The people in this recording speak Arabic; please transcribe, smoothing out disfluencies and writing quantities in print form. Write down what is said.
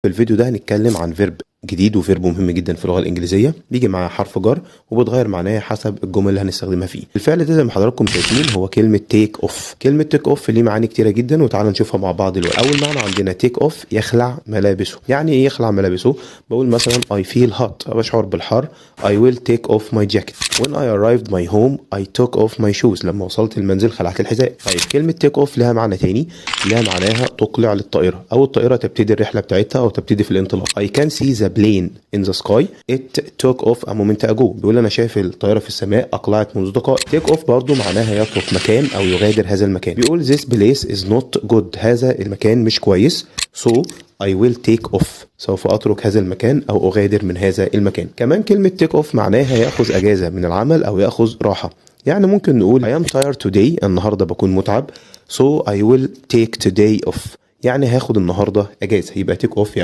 في الفيديو ده هنتكلم عن فيرب جديد وفيرب مهم جدا في اللغه الانجليزيه، بيجي معاه حرف جر وبتغير معناه حسب الجمل اللي هنستخدمها فيه. الفعل ده زي ما حضراتكم شايفين هو كلمه تيك اوف. كلمه تيك اوف ليه معاني كتيره جدا وتعالى نشوفها مع بعض دلوقتي. اول معنى عندنا تيك اوف يخلع ملابسه. يعني ايه يخلع ملابسه؟ بقول مثلا I feel hot، بشعر بالحر. I will take off my jacket. When I arrived my home I took off my shoes. لما وصلت المنزل خلعت الحذاء. طيب كلمه تيك اوف لها معنى تاني، لها معناها تقلع للطائره، او الطائره تبتدي الرحله بتاعتها او تبتدي في الانطلاق. I can see the plane in the sky. It took off a moment ago. بيقول انا شايف الطائره في السماء اقلعت منذ دقائق. take off برضو معناها يترك مكان او يغادر هذا المكان. بيقول this place is not good. هذا المكان مش كويس. So I will take off. سوف أترك هذا المكان أو أغادر من هذا المكان. كمان كلمة take off معناها يأخذ أجازة من العمل أو يأخذ راحة. يعني ممكن نقول I am tired today. النهاردة بكون متعب. So I will take today off. يعني هاخد النهاردة أجازة. يبقى take off